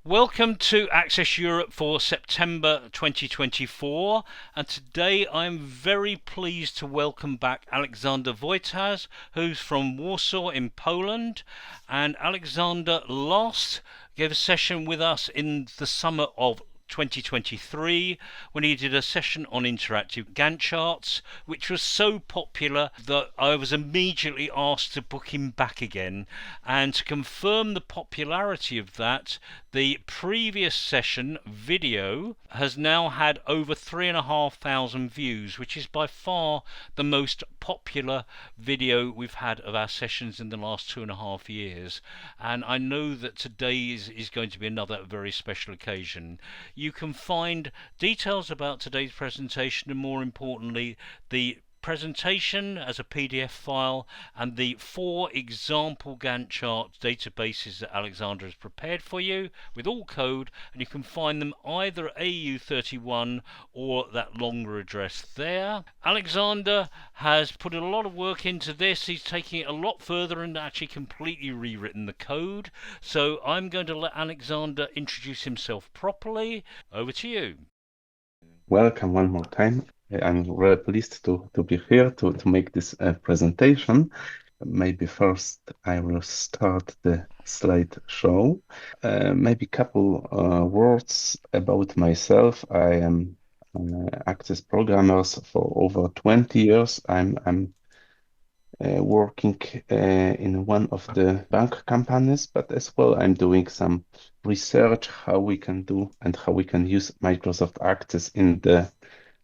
Welcome to Access Europe for September 2024, and today I'm very pleased to welcome back Aleksander Wojtasz, who's from Warsaw in Poland. And Aleksander last gave a session with us in the summer of 2023 when he did a session on interactive Gantt charts, which was so popular that I was immediately asked to book him back again. And to confirm the popularity of that, the previous session video has now had over 3,500 views, which is by far the most popular video we've had of our sessions in the last 2.5 years. And I know that today is going to be another very special occasion. You can find details about today's presentation and, more importantly, the presentation as a PDF file and the 4 example Gantt chart databases that Alexander has prepared for you with all code, and you can find them either at AEU31 or that longer address there. Alexander has put a lot of work into this. He's taking it a lot further and actually completely rewritten the code. So I'm going to let Alexander introduce himself properly. Over to you. Welcome one more time. I'm really pleased to be here to make this presentation. Maybe first I will start the slideshow. Maybe a couple words about myself. I am Access programmer for over 20 years. I'm working in one of the bank companies, but as well I'm doing some research how we can do and how we can use Microsoft Access in the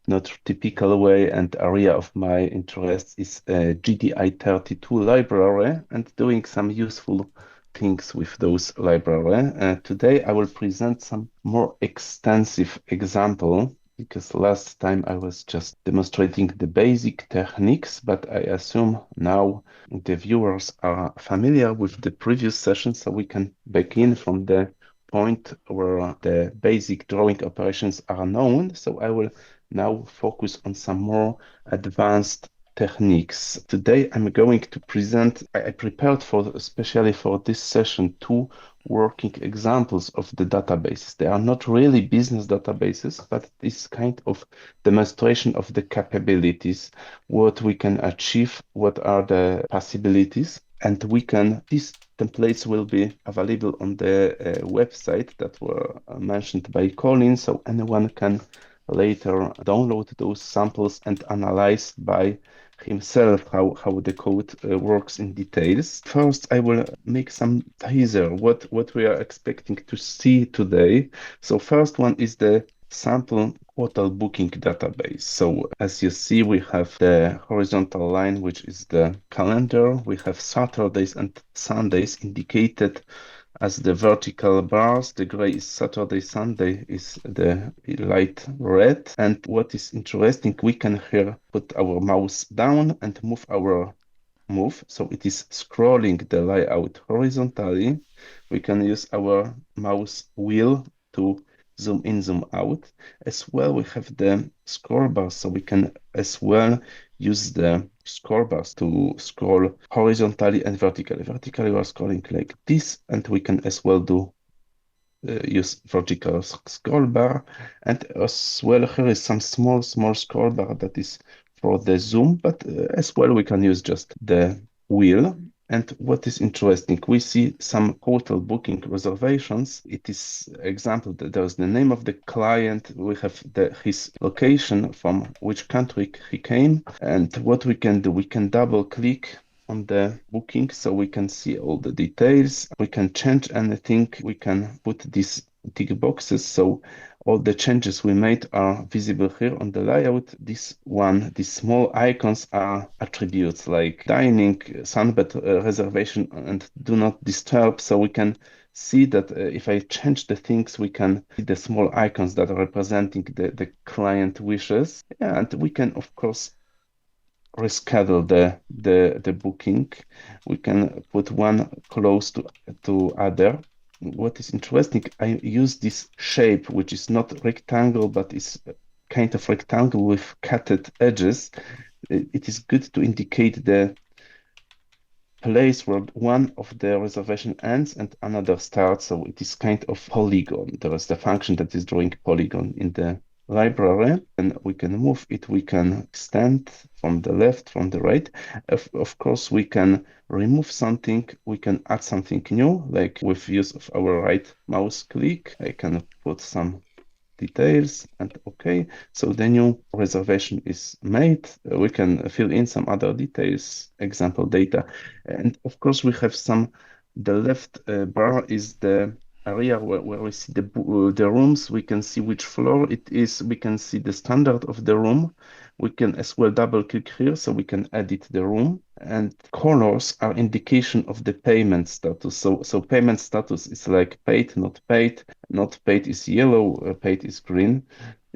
not typical way, and area of my interest is GDI32 library and doing some useful things with those library. Today I will present some more extensive example, because last time I was just demonstrating the basic techniques, but I assume now the viewers are familiar with the previous session, so we can begin from the point where the basic drawing operations are known. So I will now focus on some more advanced techniques. Today I'm going to present, I prepared especially for this session 2 working examples of the databases. They are not really business databases, but this kind of demonstration of the capabilities, what we can achieve, what are the possibilities, and these templates will be available on the website that were mentioned by Colin, so anyone can later download those samples and analyze by himself how the code works in details. First, I will make some teaser what we are expecting to see today. So first one is the sample hotel booking database. So as you see, we have the horizontal line, which is the calendar. We have Saturdays and Sundays indicated as the vertical bars. The gray is Saturday, Sunday is the light red. And what is interesting, we can here put our mouse down and move. So it is scrolling the layout horizontally. We can use our mouse wheel to zoom in, zoom out. As well, we have the scrollbars, so we can as well use the scrollbars to scroll horizontally and vertically. Vertically, we are scrolling like this, and we can as well use vertical scroll bar. And as well, here is some small scroll bar that is for the zoom, but as well, we can use just the wheel. And what is interesting, we see some hotel booking reservations. It is example that there's the name of the client. We have his location, from which country he came. And what we can do, we can double click on the booking so we can see all the details. We can change anything. We can put these tick boxes, so all the changes we made are visible here on the layout. These small icons are attributes like dining, sunbed reservation, and do not disturb. So we can see that if I change the things, we can see the small icons that are representing the client wishes. Yeah, and we can, of course, reschedule the booking. We can put one close to other. What is interesting, I use this shape, which is not rectangle, but is kind of rectangle with cutted edges. It is good to indicate the place where one of the reservation ends and another starts. So it is kind of polygon. There is the function that is drawing polygon in the library, and we can move it, we can extend from the left, from the right. Of course, we can remove something, we can add something new, like with use of our right mouse click. I can put some details and okay. So the new reservation is made. We can fill in some other details, example data. And of course, we have the left bar is the area where we see the rooms. We can see which floor it is. We can see the standard of the room. We can as well double click here so we can edit the room. And colors are indication of the payment status. So payment status is like paid, not paid. Not paid is yellow, paid is green.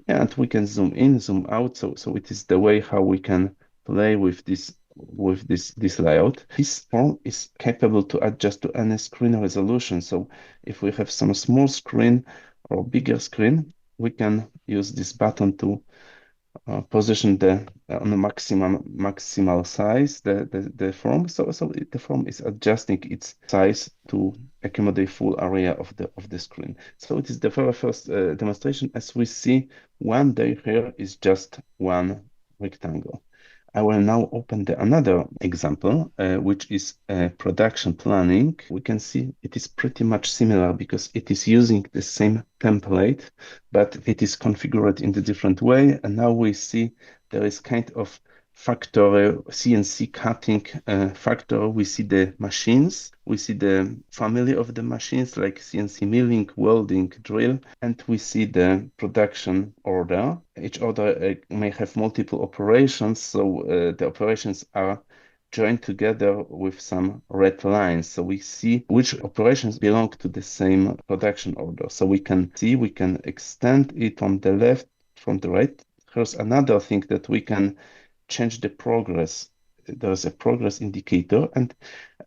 And we can zoom in, zoom out. So it is the way how we can play with this layout. This form is capable to adjust to any screen resolution. So if we have some small screen or bigger screen, we can use this button to position on the maximal size the form. So the form is adjusting its size to accommodate full area of the screen. So it is the very first demonstration. As we see, one day here is just one rectangle. I will now open another example, which is production planning. We can see it is pretty much similar because it is using the same template, but it is configured in a different way. And now we see there is kind of factory, CNC cutting factory. We see the machines. We see the family of the machines like CNC milling, welding, drill, and we see the production order. Each order may have multiple operations, so the operations are joined together with some red lines. So we see which operations belong to the same production order. So we can extend it from the left, from the right. Here's another thing that we can change the progress. There's a progress indicator, and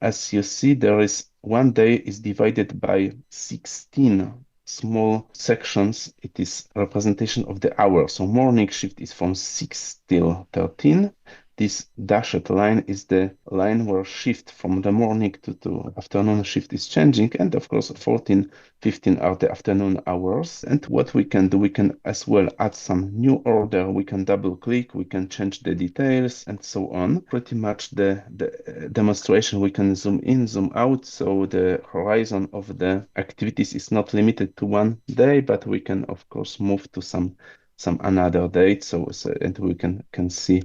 as you see, there is one day is divided by 16 small sections. It is representation of the hour. So morning shift is from 6 till 13. This dashed line is the line where shift from the morning to afternoon shift is changing. And of course, 14, 15 are the afternoon hours. And what we can do, we can as well add some new order. We can double click, we can change the details and so on. Pretty much the demonstration, we can zoom in, zoom out. So the horizon of the activities is not limited to one day, but we can of course move to some another date. And we can see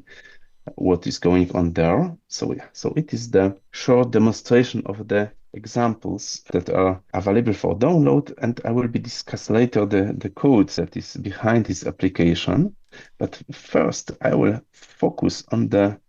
what is going on there. So it is the short demonstration of the examples that are available for download, and I will be discuss later the code that is behind this application. But first, I will focus on the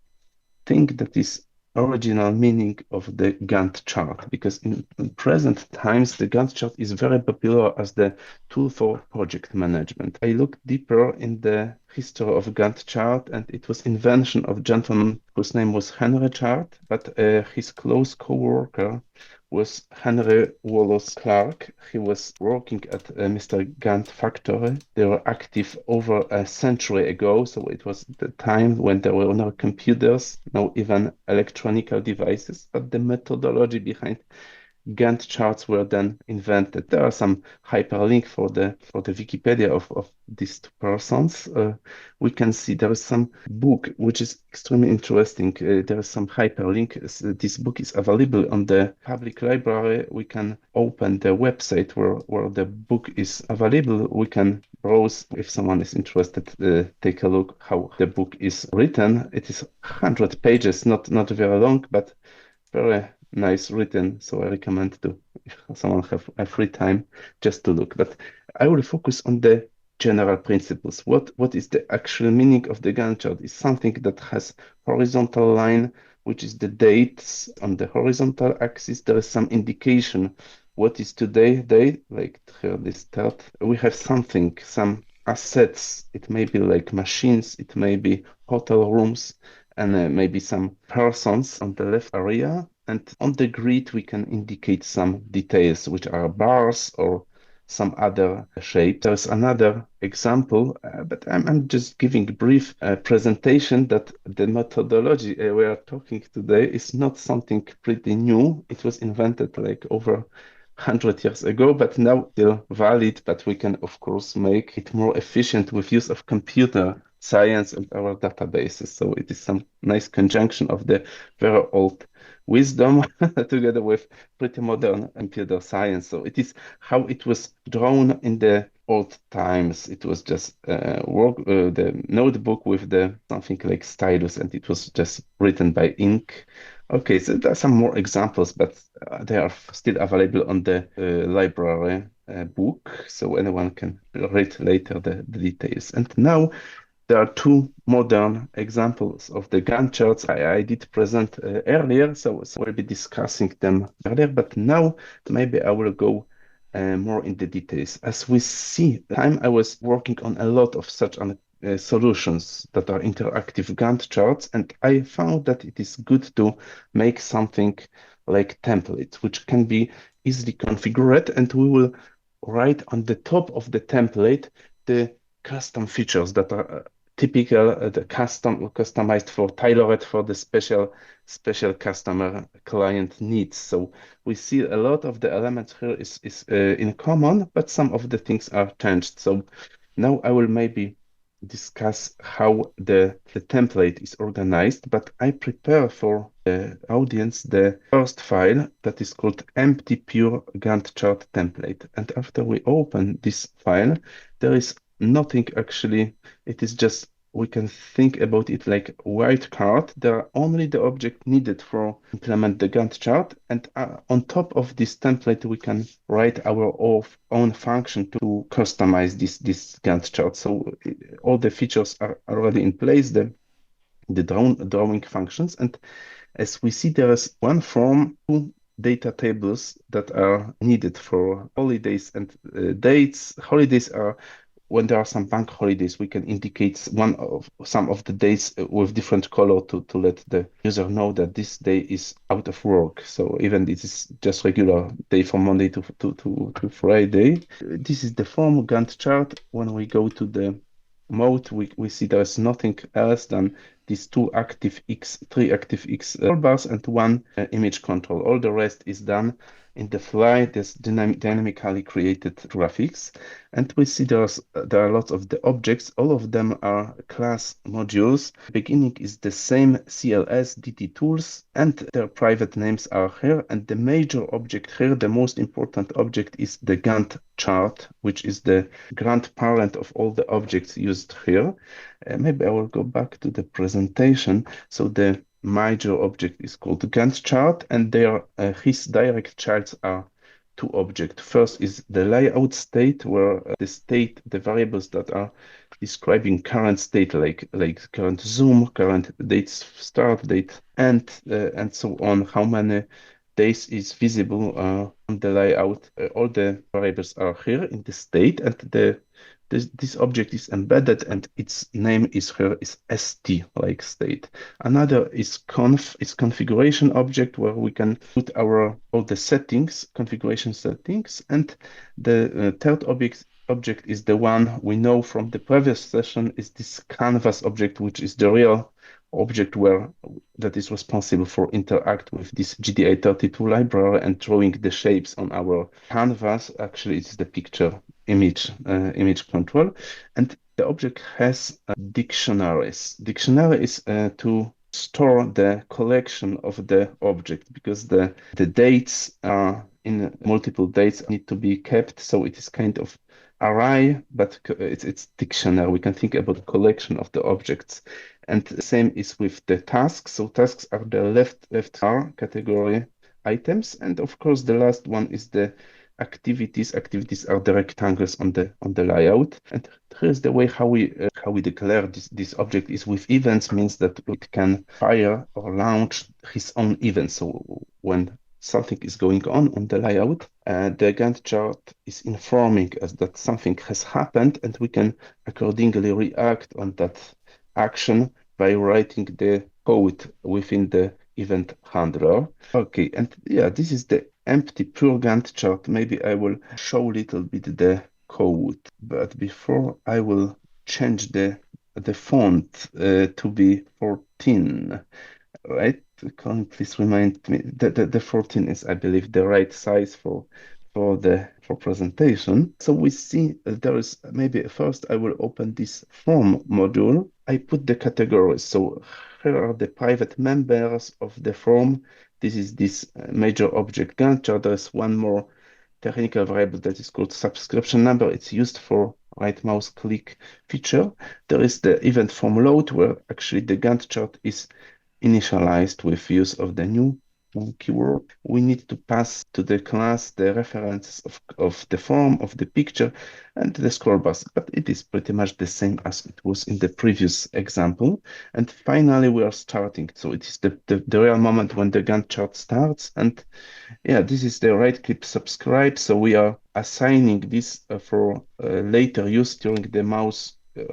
thing that is original meaning of the Gantt chart, because in present times the Gantt chart is very popular as the tool for project management. I looked deeper in the history of Gantt chart, and it was invention of a gentleman whose name was Henry Chart, but his close co-worker was Henry Wallace Clark. He was working at Mr. Gantt factory. They were active over a century ago, so it was the time when there were no computers, no even electronic devices, but the methodology behind Gantt charts were then invented. There are some hyperlink for the Wikipedia of these two persons. We can see there is some book which is extremely interesting. There is some hyperlink. This book is available on the public library. We can open the website where the book is available. We can browse if someone is interested. Take a look how the book is written. It is 100 pages, not very long, but very nice written. So I recommend to, if someone have a free time, just to look. But I will focus on the general principles. What is the actual meaning of the Gantt chart? Is something that has horizontal line, which is the dates on the horizontal axis. There is some indication what is today day, like here this start. We have something, some assets. It may be like machines, it may be hotel rooms, and maybe some persons on the left area. And on the grid, we can indicate some details, which are bars or some other shape. There's another example, but I'm just giving a brief presentation that the methodology we are talking today is not something pretty new. It was invented like over 100 years ago, but now still valid, but we can, of course, make it more efficient with use of computer science and our databases. So it is some nice conjunction of the very old wisdom together with pretty modern computer science. So it is how it was drawn in the old times. It was just the notebook with the something like stylus, and it was just written by ink. Okay, so there are some more examples, but they are still available on the library book, so anyone can read later the details. And now there are two modern examples of the Gantt charts I did present earlier, so we'll be discussing them earlier, but now maybe I will go more in the details. As we see, time I was working on a lot of such solutions that are interactive Gantt charts, and I found that it is good to make something like templates, which can be easily configured, and we will write on the top of the template the custom features that are typical, the customized for tailored for the special customer client needs. So we see a lot of the elements here is in common, but some of the things are changed. So now I will maybe discuss how the template is organized, but I prepare for the audience the first file that is called empty pure Gantt chart template. And after we open this file, there is nothing actually. It is just, we can think about it like white card. There are only the object needed for implement the Gantt chart. And on top of this template, we can write our own function to customize this Gantt chart. So all the features are already in place, the drawing functions. And as we see, there is one form, two data tables that are needed for holidays and dates. Holidays are when there are some bank holidays, we can indicate some of the days with different color to let the user know that this day is out of work. So even this is just regular day from Monday to Friday. This is the form Gantt chart. When we go to the mode, we see there's nothing else than these three ActiveX toolbars and one image control. All the rest is done in the fly, this dynamically created graphics. And we see there are lots of the objects. All of them are class modules. Beginning is the same CLS, DT tools, and their private names are here. And the major object here, the most important object, is the Gantt chart, which is the grandparent of all the objects used here. Maybe I will go back to the presentation. So the major object is called Gantt chart, and his direct childs are two objects. First is the layout state, where the variables that are describing current state, like current zoom, current date start, date end, and so on. How many days is visible on the layout? All the variables are here in the state, and this object is embedded, and its name is st, like state. Another is configuration object, where we can put all the settings, configuration settings, and the third object is the one we know from the previous session, is this canvas object, which is the real object that is responsible for interact with this GDA32 library and drawing the shapes on our canvas. Actually, it's the picture image control. And the object has dictionaries. Dictionary is to store the collection of the object, because the dates are in multiple dates need to be kept. So it is kind of array, but it's dictionary. We can think about collection of the objects. And the same is with the tasks. So tasks are the left R category items. And of course, the last one is the activities. Activities are the rectangles on the layout. And here's the way how we declare this object is with events, means that it can fire or launch his own events. So when something is going on the layout, the Gantt chart is informing us that something has happened, and we can accordingly react on that action by writing the code within the event handler. Okay, and yeah, this is the empty pure Gantt chart, maybe I will show a little bit the code. But before I will change the font to be 14, right? Colin, please remind me that the 14 is, I believe, the right size for presentation. So we see there is maybe first I will open this form module. I put the categories. So here are the private members of the form. This is this major object Gantt chart. There is one more technical variable that is called subscription number. It's used for right mouse click feature. There is the event form load where actually the Gantt chart is initialized with use of the new keyword. We need to pass to the class the references of the form, of the picture, and the scrollbars, but it is pretty much the same as it was in the previous example. And finally, we are starting. So it is the real moment when the Gantt chart starts. And yeah, this is the right click subscribe. So we are assigning this for later use during the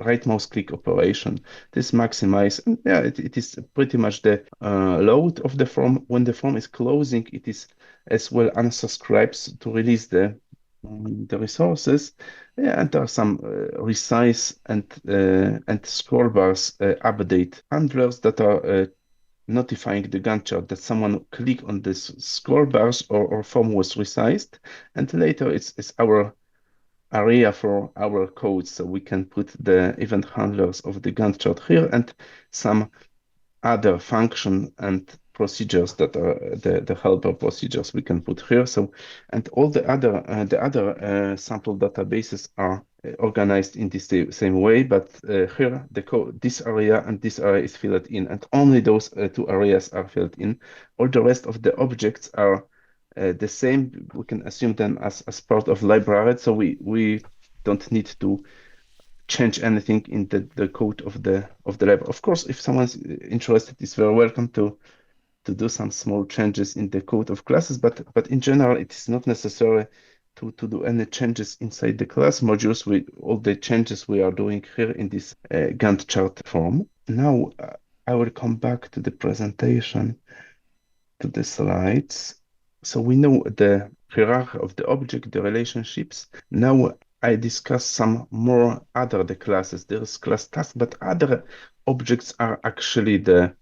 right mouse click operation. This maximize, and yeah, it is pretty much the load of the form. When the form is closing, it is as well unsubscribes to release the resources. Yeah, and there are some resize and scroll bars update handlers that are notifying the Gantt chart that someone clicked on this scroll bars or form was resized, and later it's our area for our code. So we can put the event handlers of the Gantt chart here and some other function and procedures that are the helper procedures we can put here. So, and all the other sample databases are organized in this same way, but here the code, this area and this area is filled in, and only those two areas are filled in. All the rest of the objects are the same. We can assume them as part of library, so we don't need to change anything in the code of the library. Of course, if someone's interested, is very welcome to do some small changes in the code of classes, but in general, it is not necessary to do any changes inside the class modules. All the changes we are doing here in this Gantt chart form. Now I will come back to the presentation, to the slides. So we know the hierarchy of the object, the relationships. Now I discuss some more other the classes. There is class task, but other objects are actually the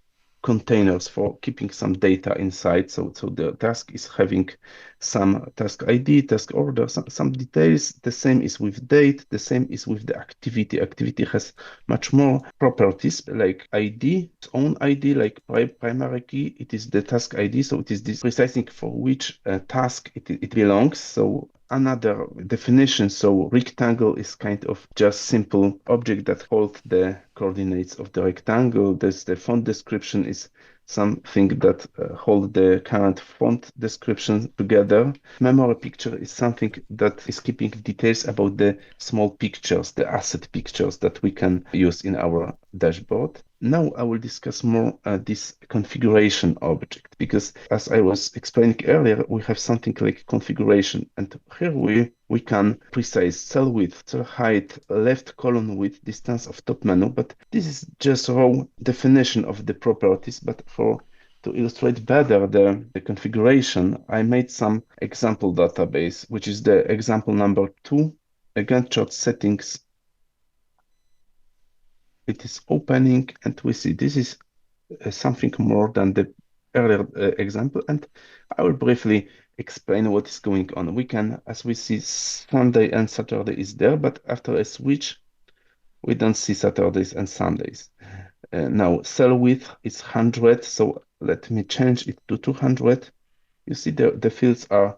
containers for keeping some data inside. So the task is having some task ID, task order, some details. The same is with date. The same is with the activity. Activity has much more properties like ID, its own ID, like primary key. It is the task ID. So it is this precising for which task it belongs. So another definition. So rectangle is kind of just simple object that holds the coordinates of the rectangle. There's the font description is something that hold the current font description together. Memory picture is something that is keeping details about the small pictures, the asset pictures that we can use in our dashboard. Now I will discuss more this configuration object, because as I was explaining earlier, we have something like configuration, and here we can precise cell width, cell height, left column width, distance of top menu, but this is just raw definition of the properties. But to illustrate better the configuration, I made some example database, which is the example number 2, a Gantt chart settings. It is opening, and we see this is something more than the earlier example, and I will briefly explain what is going on. We can, as we see, Sunday and Saturday is there, but after a switch, we don't see Saturdays and Sundays. Now, cell width is 100, so let me change it to 200. You see the fields are,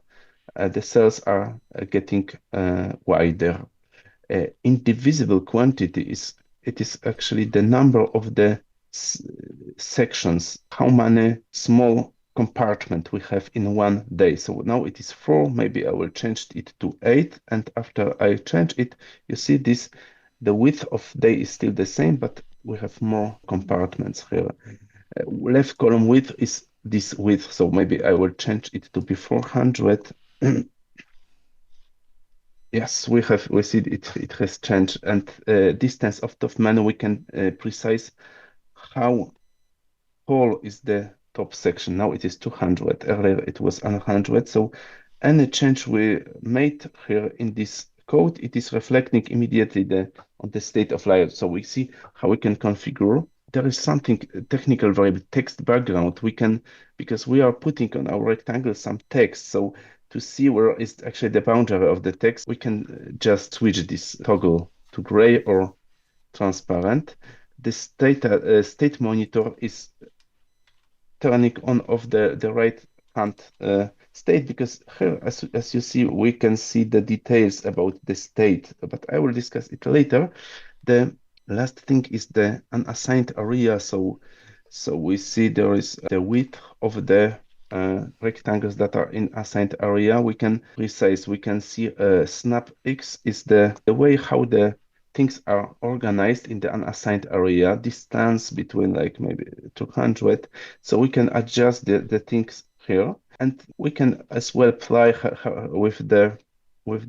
the cells are getting wider. Indivisible quantity is actually the number of the sections, how many small compartment we have in one day. So now it is 4, maybe I will change it to 8, and after I change it, you see this, the width of day is still the same, but we have more compartments here. Left column width is this width, so maybe I will change it to be 400. Yes, we see it has changed, and distance of top menu we can precise how tall is the top section. Now it is 200. Earlier it was 100. So any change we made here in this code, it is reflecting immediately on the state of layout. So we see how we can configure. There is something technical variable text background. We can, because we are putting on our rectangle some text. So to see where is actually the boundary of the text, we can just switch this toggle to gray or transparent. This state monitor is turning on off the right hand state, because here, as you see, we can see the details about the state, but I will discuss it later. The last thing is the unassigned area. So we see there is the width of the rectangles that are in assigned area. We can resize. We can see snap X is the way how the things are organized in the unassigned area, distance between like maybe 200. So we can adjust the things here, and we can as well play with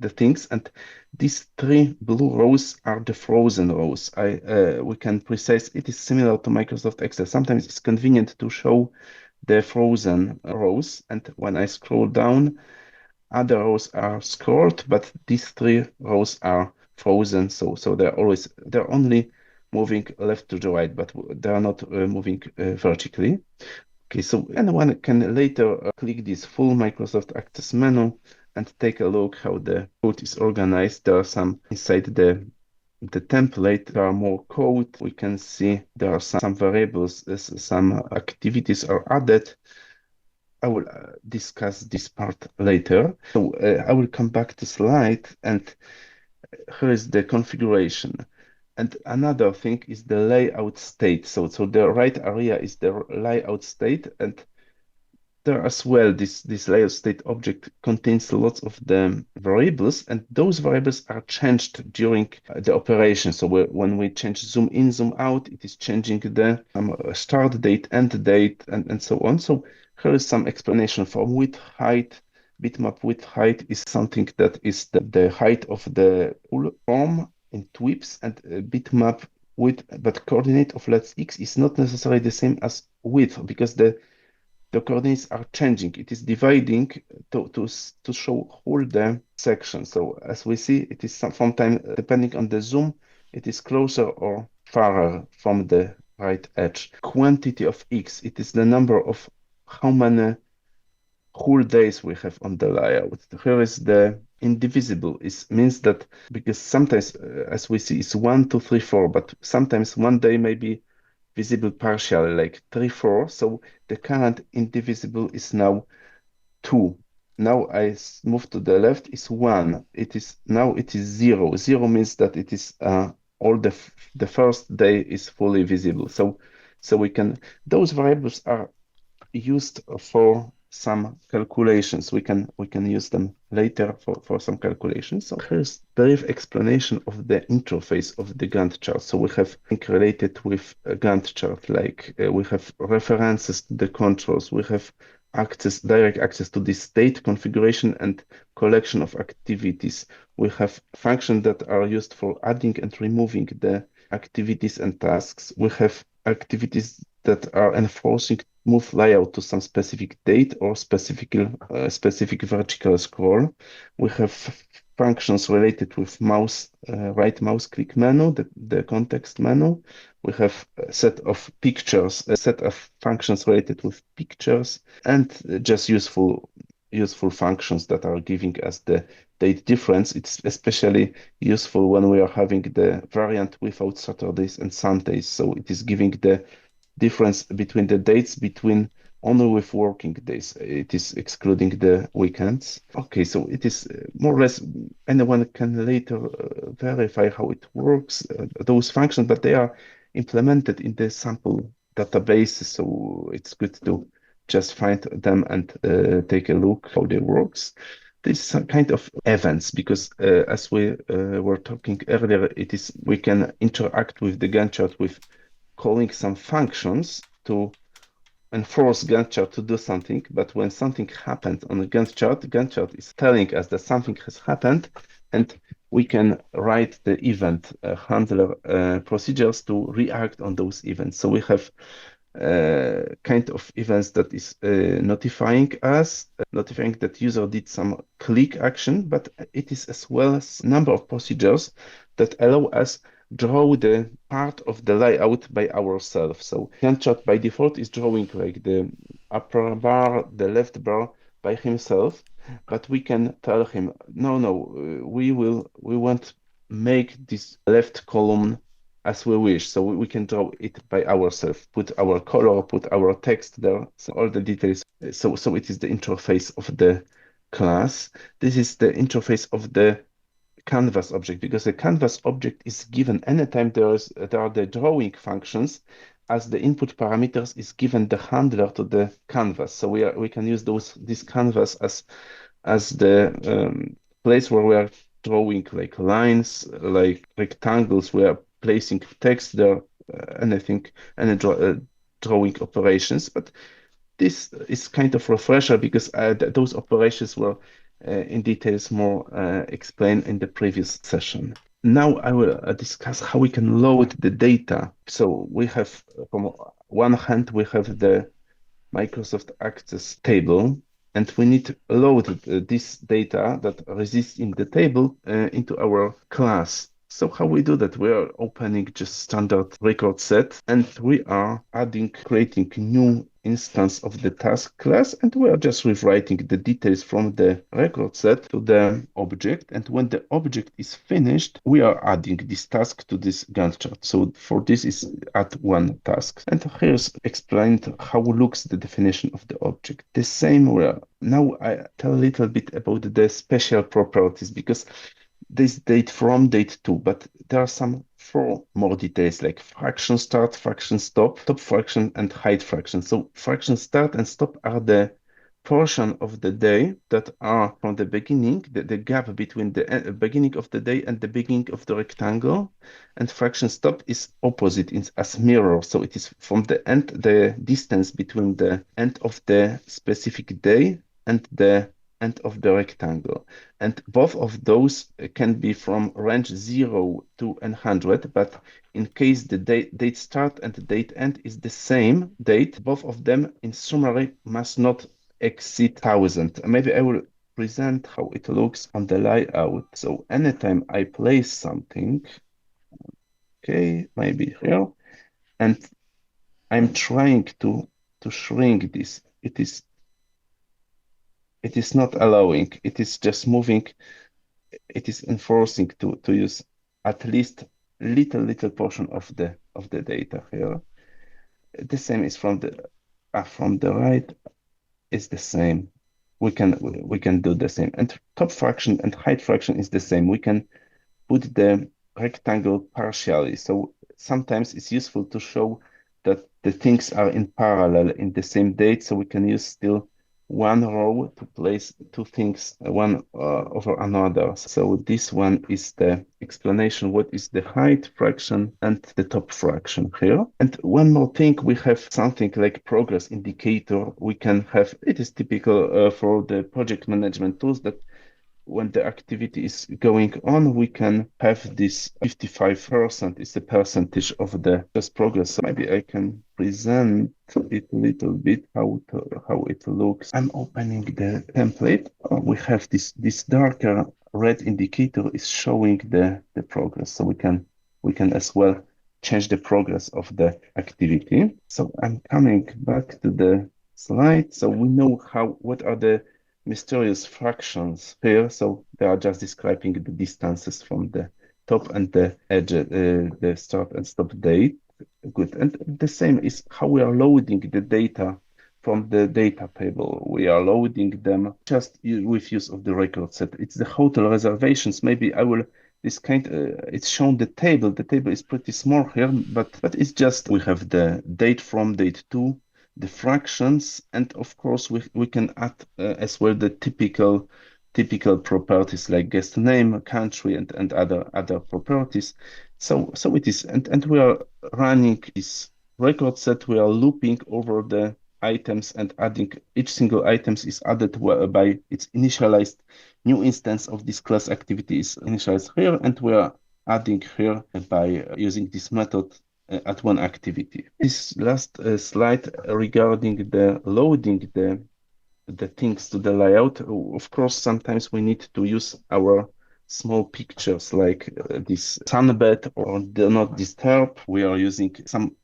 the things. And these three blue rows are the frozen rows. We can precise. It is similar to Microsoft Excel. Sometimes it's convenient to show the frozen rows, and when I scroll down, other rows are scrolled, but these three rows are frozen. So they're only moving left to the right, but they are not moving vertically. Okay, so anyone can later click this full Microsoft Access menu and take a look how the code is organized. There are some inside the template, there are more code. We can see there are some variables, some activities are added. I will discuss this part later. So I will come back to slide, and here is the configuration. And another thing is the layout state. So the right area is the layout state, and there as well, this layout state object contains lots of the variables, and those variables are changed during the operation. So when we change zoom in, zoom out, it is changing the start date, end date, and so on. So here is some explanation for width, height. Bitmap width height is something that is the height of the full form in TWIPs, and bitmap width, but coordinate of let's x is not necessarily the same as width, because the coordinates are changing. It is dividing to show all the sections. So as we see, it is sometimes, depending on the zoom, it is closer or farther from the right edge. Quantity of x, it is the number of how many whole days we have on the layout. Here is the indivisible. It means that, because sometimes, as we see, it's 1, 2, 3, 4, but sometimes one day may be visible partially, like 3, 4. So the current indivisible is now 2. Now I move to the left, is 1. It is 0. 0 means that it is all the first day is fully visible. So we can, those variables are used for some calculations. We can use them later for some calculations. So here's brief explanation of the interface of the Gantt chart. So we have things related with a Gantt chart, like we have references to the controls, we have direct access to the state configuration and collection of activities. We have functions that are used for adding and removing the activities and tasks. We have activities that are enforcing move layout to some specific date or specific vertical scroll. We have functions related with right mouse click menu, the context menu. We have a set of pictures, a set of functions related with pictures, and just useful functions that are giving us the date difference. It's especially useful when we are having the variant without Saturdays and Sundays. So it is giving the difference between the dates between only with working days. It is excluding the weekends. Okay, so it is more or less, anyone can later verify how it works, those functions, but they are implemented in the sample database, so it's good to just find them and take a look how they works. This is kind of events, because as we were talking earlier, we can interact with the Gantt chart with calling some functions to enforce Gantt chart to do something. But when something happened on the Gantt chart is telling us that something has happened, and we can write the event handler procedures to react on those events. So we have kind of events that is notifying us, notifying that user did some click action, but it is as well as number of procedures that allow us draw the part of the layout by ourselves. So Gantt chart by default is drawing like the upper bar, the left bar by himself, but we can tell him, no, we want make this left column as we wish. So we can draw it by ourselves, put our color, put our text there, so all the details. So it is the interface of the class. This is the interface of the canvas object, because the canvas object is given anytime there are the drawing functions. As the input parameters is given the handler to the canvas. So we can use this canvas as the place where we are drawing like lines, like rectangles. We are placing text there, anything, any drawing operations. But this is kind of refresher because those operations were in details more explained in the previous session. Now I will discuss how we can load the data. So we have, from one hand, we have the Microsoft Access table, and we need to load this data that resists in the table into our class. So how we do that? We are opening just standard record set, and we are creating new instance of the task class, and we are just rewriting the details from the record set to the object. And when the object is finished, we are adding this task to this Gantt chart. So for this is add one task. And here's explained how looks the definition of the object. The same way. Now I tell a little bit about the special properties, because this date from date to, but there are some 4 more details like fraction start, fraction stop, top fraction, and height fraction. So fraction start and stop are the portion of the day that are from the beginning, the gap between the beginning of the day and the beginning of the rectangle, and fraction stop is opposite as mirror. So it is from the end, the distance between the end of the specific day and the end of the rectangle. And both of those can be from range 0 to 100, but in case the date start and the date end is the same date, both of them in summary must not exceed 1000. Maybe I will present how it looks on the layout. So anytime I place something, okay, maybe here, and I'm trying to shrink this, it is not allowing, it is just moving, it is enforcing to use at least little portion of the data here. The same is from the right is the same. We can do the same. And top fraction and height fraction is the same. We can put the rectangle partially. So sometimes it's useful to show that the things are in parallel in the same date. So we can use still one row to place 2 things one over another. So this one is the explanation what is the height fraction and the top fraction here. And one more thing, we have something like progress indicator. We can have, it is typical for the project management tools, that when the activity is going on, we can have this 55% is the percentage of the just progress. So maybe I can present it a little bit how it looks. I'm opening the template. We have this darker red indicator is showing the progress. So we can as well change the progress of the activity. So I'm coming back to the slide. So we know what are the mysterious fractions here. So they are just describing the distances from the top and the edge, the start and stop date. Good. And the same is how we are loading the data from the data table. We are loading them just with use of the record set. It's the hotel reservations. Maybe I will it's shown the table. The table is pretty small here, but it's just we have the date from, date to, the fractions, and of course we can add as well the typical properties like guest name, country, and other properties. So it is, and we are running this record set. We are looping over the items and adding each single items is added by its initialized new instance of this class activity is initialized here, and we are adding here by using this method at one activity. This last slide regarding the loading the things to the layout. Of course, sometimes we need to use our small pictures like this sunbed or do not disturb. We are using some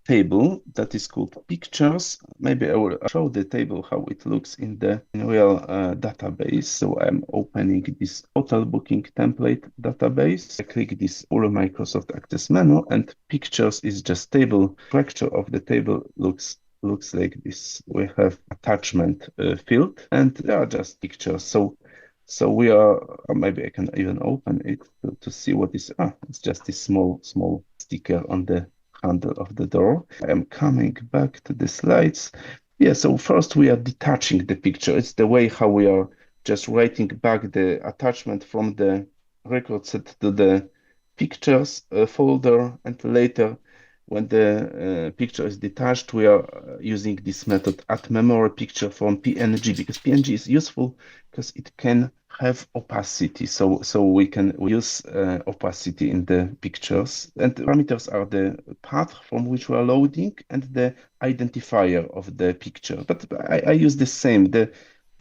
table that is called pictures. Maybe I will show the table how it looks in the real database. So I'm opening this hotel booking template database. I click this full Microsoft Access menu, and pictures is just table. Structure of the table looks like this. We have attachment field, and there are just pictures. So we are, or maybe I can even open it to see what is, it's just this small sticker on the handle of the door. I'm coming back to the slides. Yeah, so first we are detaching the picture. It's the way how we are just writing back the attachment from the record set to the pictures folder, and later when the picture is detached, we are using this method add memory picture from PNG, because PNG is useful because it can have opacity. So we can use opacity in the pictures. And the parameters are the path from which we are loading and the identifier of the picture. But I use the same. The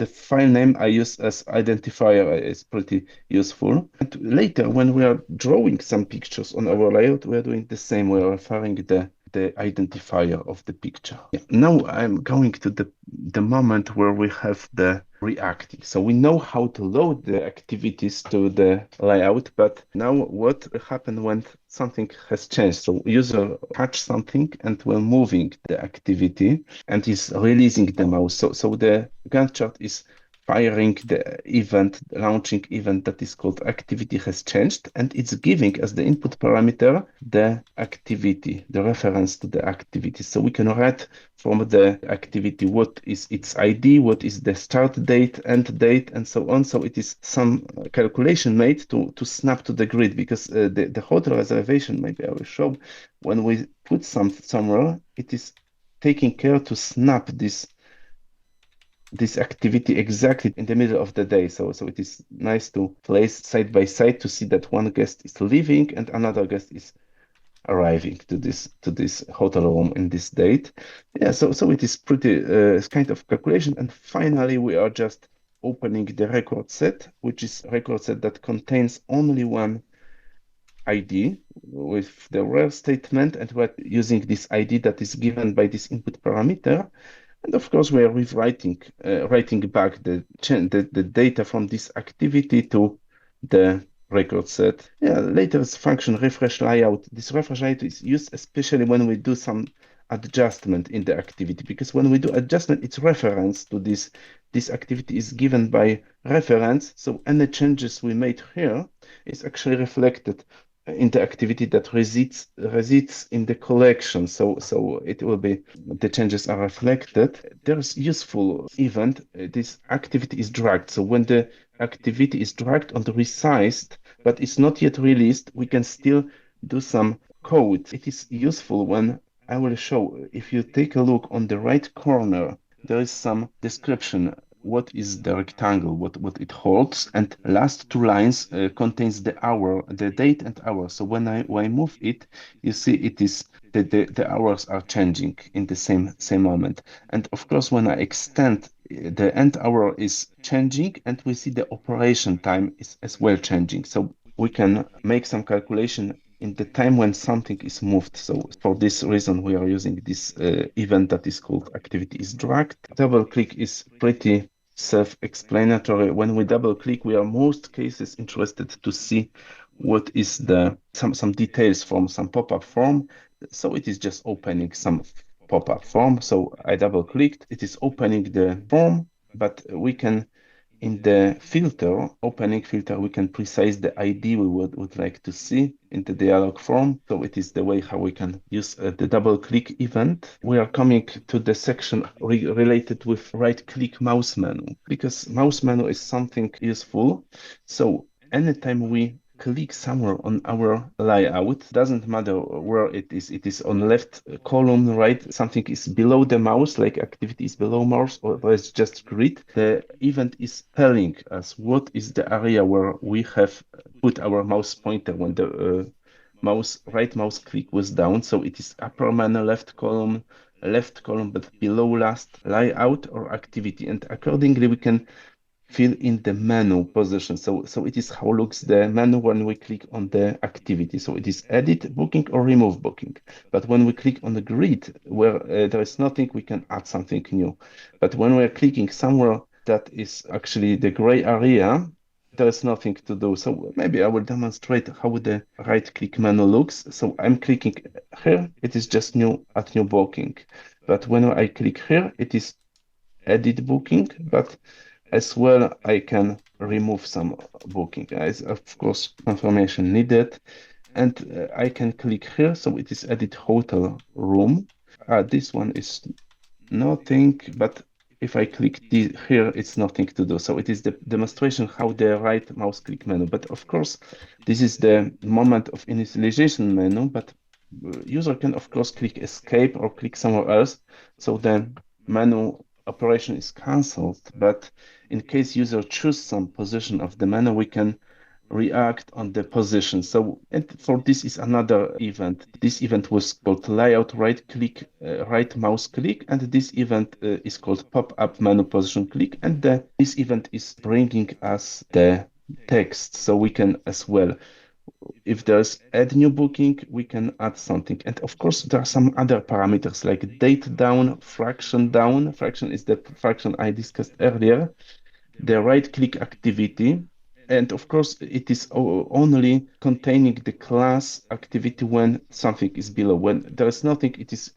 file name I use as identifier is pretty useful. And later, when we are drawing some pictures on our layout, we are doing the same. We are referring the identifier of the picture. Yeah. Now I'm going to the moment where we have the reacting. So we know how to load the activities to the layout, but now what happened when something has changed? So user touch something and we're moving the activity and is releasing the mouse. So the Gantt chart is firing the event, the launching event that is called activity has changed, and it's giving as the input parameter the activity, the reference to the activity. So we can write from the activity what is its ID, what is the start date, end date, and so on. So it is some calculation made to snap to the grid, because the hotel reservation, maybe I will show, when we put somewhere, it is taking care to snap this activity exactly in the middle of the day. So it is nice to place side by side to see that one guest is leaving and another guest is arriving to this hotel room in this date. Yeah, so it is pretty kind of calculation. And finally, we are just opening the record set, which is a record set that contains only one ID with the where statement, and we're using this ID that is given by this input parameter. And of course, we are rewriting, writing back the data from this activity to the record set. Yeah, later this function refresh layout. This refresh layout is used especially when we do some adjustment in the activity, because when we do adjustment, its reference to this activity is given by reference. So any changes we made here is actually reflected in the activity that resides in the collection. So it will be, the changes are reflected. There's useful event. This activity is dragged. So when the activity is dragged on the resized, but it's not yet released, we can still do some code. It is useful when I will show. If you take a look on the right corner, there is some description. What is the rectangle, what it holds, and last two lines contains the hour, the date and hour. So when I move it, you see it is the hours are changing in the same moment. And of course, when I extend, the end hour is changing, and we see the operation time is as well changing. So we can make some calculation in the time when something is moved. So for this reason, we are using this event that is called activity is dragged. Double click is pretty self-explanatory. When we double click, we are most cases interested to see what is some details from some pop-up form. So it is just opening some pop-up form. So I double clicked, it is opening the form, but we can, in the filter, opening filter, we can precise the ID we would like to see in the dialog form. So it is the way how we can use the double click event. We are coming to the section related with right click mouse menu, because mouse menu is something useful. So anytime we click somewhere on our layout, doesn't matter where it is on left column, right, something is below the mouse, like activity is below mouse, or it's just grid, the event is telling us what is the area where we have put our mouse pointer when the right mouse click with down. So it is upper menu, left column, but below last layout or activity. And accordingly, we can fill in the menu position. So it is how looks the menu when we click on the activity. So it is edit booking or remove booking. But when we click on the grid where there is nothing, we can add something new. But when we're clicking somewhere that is actually the gray area, there is nothing to do. So maybe I will demonstrate how the right click menu looks. So I'm clicking here, it is just add new booking. But when I click here, it is edit booking, but as well, I can remove some booking. As of course, confirmation needed. And I can click here. So it is edit hotel room. This one is nothing, but if I click here, it's nothing to do. So it is the demonstration how the right mouse click menu. But of course, this is the moment of initialization menu, but user can of course click escape or click somewhere else. So the menu operation is cancelled. But in case user choose some position of the menu, we can react on the position. So, and for this is another event. This event was called layout right click, right mouse click, and this event is called pop-up menu position click. And this event is bringing us the text. So we can as well, if there's add new booking, we can add something. And of course, there are some other parameters like date down, fraction down. Fraction is the fraction I discussed earlier. The right click activity. And of course, it is only containing the class activity when something is below. When there is nothing, it is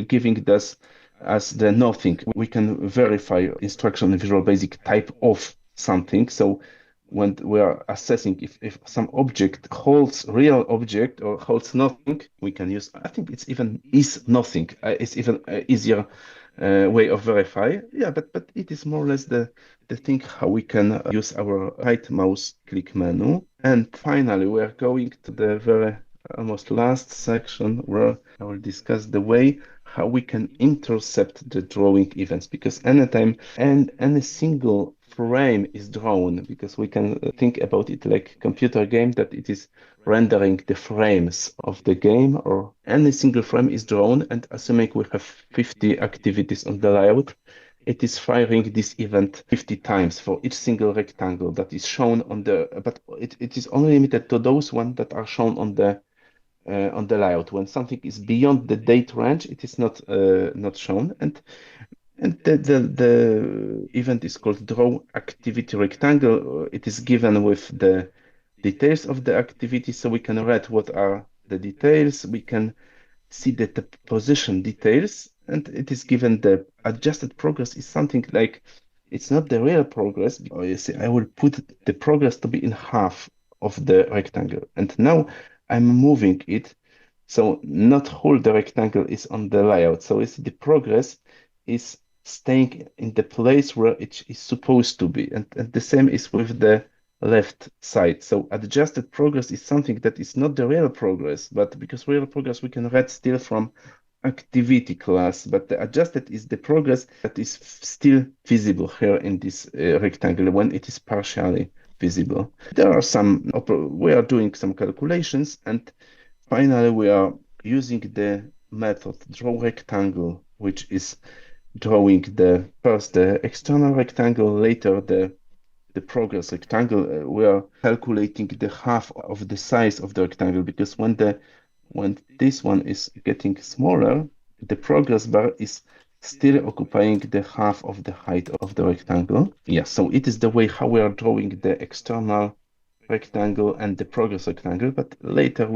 giving us as the nothing. We can verify instruction in Visual Basic type of something. So when we are assessing if some object holds real object or holds nothing, we can use, I think it's even is nothing. It's even easier way of verify. Yeah, but it is more or less the thing how we can use our right mouse click menu. And finally, we are going to the very almost last section where I will discuss the way how we can intercept the drawing events, because anytime and any single frame is drawn, because we can think about it like computer game, that it is rendering the frames of the game, or any single frame is drawn, and assuming we have 50 activities on the layout, it is firing this event 50 times for each single rectangle that is shown on the, but it is only limited to those ones that are shown on the layout. When something is beyond the date range, it is not shown. And the event is called draw activity rectangle. It is given with the details of the activity, so we can read what are the details. We can see that the position details, and it is given the adjusted progress is something like, it's not the real progress. Or you see, I will put the progress to be in half of the rectangle, and now I'm moving it. So not whole the rectangle is on the layout. So you see the progress is staying in the place where it is supposed to be. And the same is with the left side. So adjusted progress is something that is not the real progress, but because real progress we can read still from activity class, but the adjusted is the progress that is still visible here in this rectangle when it is partially visible. There are some, we are doing some calculations, and finally we are using the method draw rectangle, which is drawing first the external rectangle, later the progress rectangle. We are calculating the half of the size of the rectangle, because when this one is getting smaller, the progress bar is still occupying the half of the height of the rectangle. Yeah, so it is the way how we are drawing the external rectangle and the progress rectangle. But later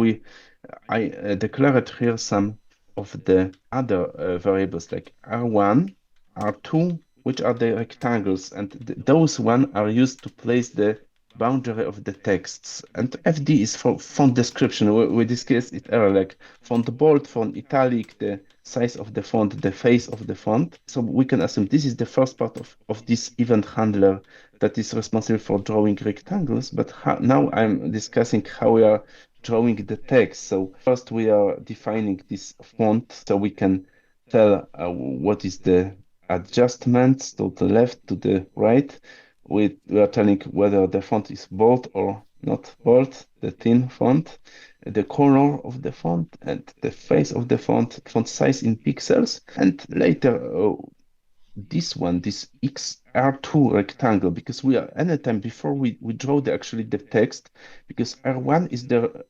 I declared here some of the other variables like R1, R2, which are the rectangles, and those one are used to place the boundary of the texts. And FD is for font description. We discussed it earlier, like font bold, font italic, the size of the font, the face of the font. So we can assume this is the first part of this event handler that is responsible for drawing rectangles. But now I'm discussing how we are drawing the text. So first we are defining this font, so we can tell what is the adjustments to the left, to the right. We are telling whether the font is bold or not bold, the thin font. the color of the font and the face of the font size in pixels. And later, this XR2 rectangle, because we are anytime before we draw actually the text, because R1 is the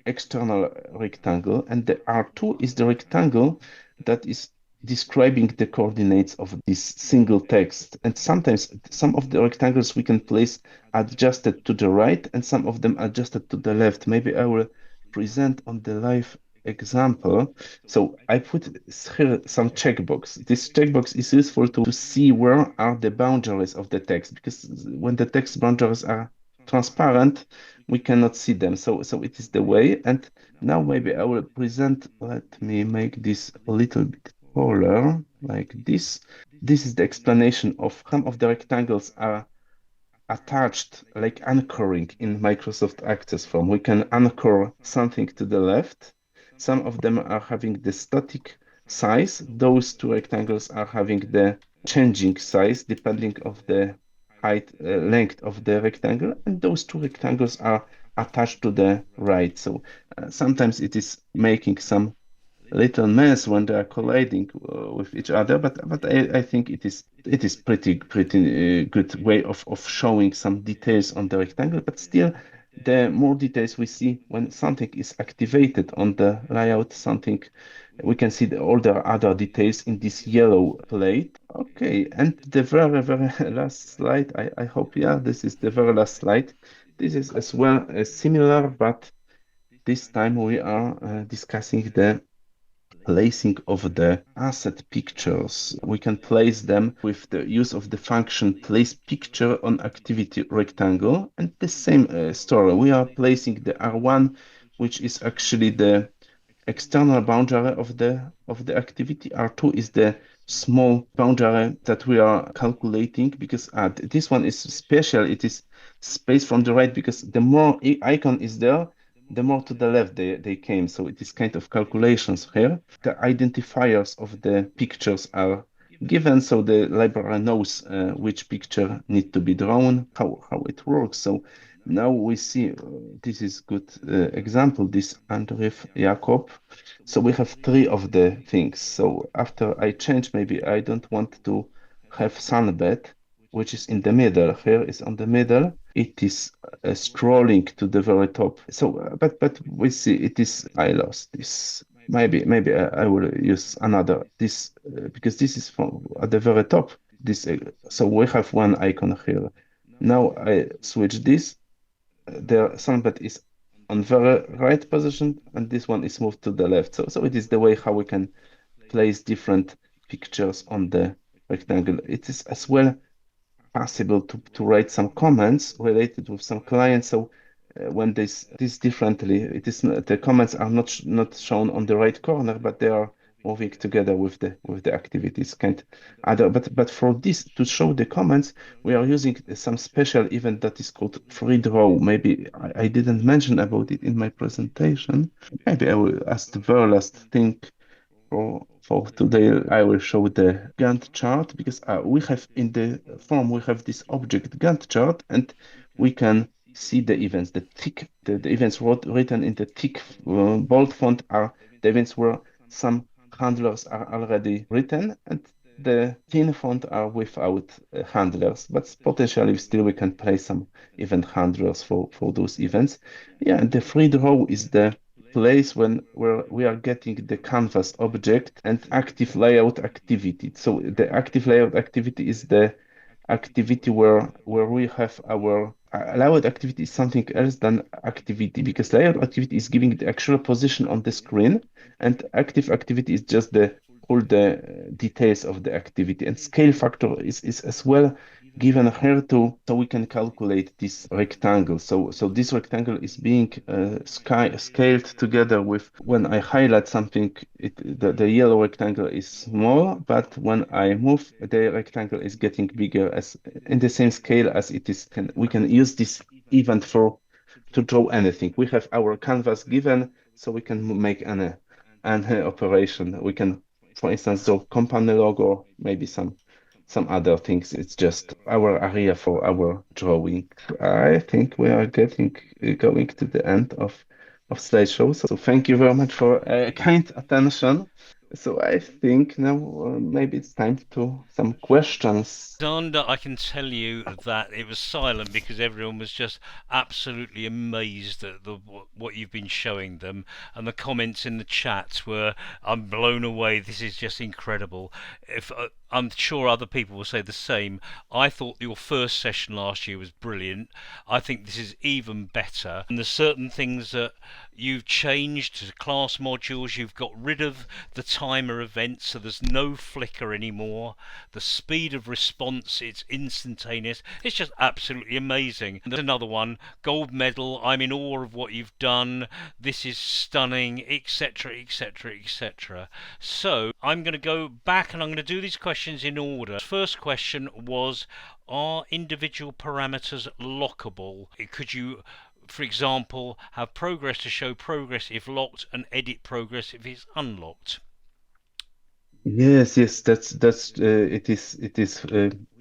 external rectangle, and the R2 is the rectangle that is describing the coordinates of this single text. And sometimes some of the rectangles we can place adjusted to the right and some of them adjusted to the left. Maybe I will present on the live example. So I put here some checkbox. This checkbox is useful to see where are the boundaries of the text, because when the text boundaries are transparent, we cannot see them. So it is the way. And now maybe I will present, let me make this a little bit taller, like this. This is the explanation of some of the rectangles are attached, like anchoring in Microsoft Access form. We can anchor something to the left. Some of them are having the static size. Those two rectangles are having the changing size depending of the height, length of the rectangle, and those two rectangles are attached to the right. So sometimes it is making some little mess when they are colliding with each other, but I think it is pretty good way of showing some details on the rectangle. But still, the more details we see when something is activated on the layout, something we can see all the other details in this yellow plate. Okay, and the very last slide. I hope, yeah, this is the very last slide. This is as well similar, but this time we are discussing the placing of the asset pictures. We can place them with the use of the function place picture on activity rectangle. And the same story. We are placing the R1, which is actually the external boundary of the activity. R2 is the small boundary that we are calculating, because this one is special. It is space from the right, because the more icon is there, the more to the left they came. So it is kind of calculations here. The identifiers of the pictures are given, so the library knows which picture need to be drawn, how it works. So now we see this is good example, this Andrew Jakob. So we have three of the things. So after I change, maybe I don't want to have sunbed, which is in the middle. Here is on the middle. It is scrolling to the very top. So, but we see it is. I lost this. Maybe I will use another this because this is from at the very top. This so we have one icon here. Now I switch this. The sunbed is on very right position, and this one is moved to the left. So it is the way how we can place different pictures on the rectangle. It is as well possible to write some comments related with some clients. So when this differently, it is the comments are not shown on the right corner, but they are moving together with the activities. Kind other, but for this to show the comments, we are using some special event that is called FreeDraw. Maybe I didn't mention about it in my presentation. Maybe I will ask the very last thing for today. I will show the Gantt chart, because we have in the form we have this object Gantt chart, and we can see the events. The events written in the thick bold font are the events where some handlers are already written, and the thin font are without handlers. But potentially still we can place some event handlers for those events. Yeah, and the free draw is the place where we are getting the canvas object and active layout activity. So the active layout activity is the activity where we have our layout activity is something else than activity, because layout activity is giving the actual position on the screen, and active activity is just the all the details of the activity. And scale factor is as well given here too, so we can calculate this rectangle. So this rectangle is being scaled together with when I highlight something, the yellow rectangle is small, but when I move, the rectangle is getting bigger as in the same scale as it is. We can use this event to draw anything. We have our canvas given, so we can make an operation. We can, for instance, draw company logo, maybe some other things. It's just our area for our drawing. I think we are going to the end of of slideshow. So thank you very much for kind attention. So I think now maybe it's time to some questions. Alexander, I can tell you that it was silent because everyone was just absolutely amazed at what you've been showing them, and the comments in the chat were, "I'm blown away. This is just incredible." If I'm sure other people will say the same. I thought your first session last year was brilliant. I think this is even better. And there's certain things that you've changed to class modules. You've got rid of the timer events, so there's no flicker anymore. The speed of response, it's instantaneous. It's just absolutely amazing. And there's another one, gold medal. I'm in awe of what you've done. This is stunning, etc., etc., etc. So I'm going to go back and I'm going to do these questions in order. First question was, are individual parameters lockable? Could you, for example, have progress to show progress if locked and edit progress if it's unlocked? Yes, that's it is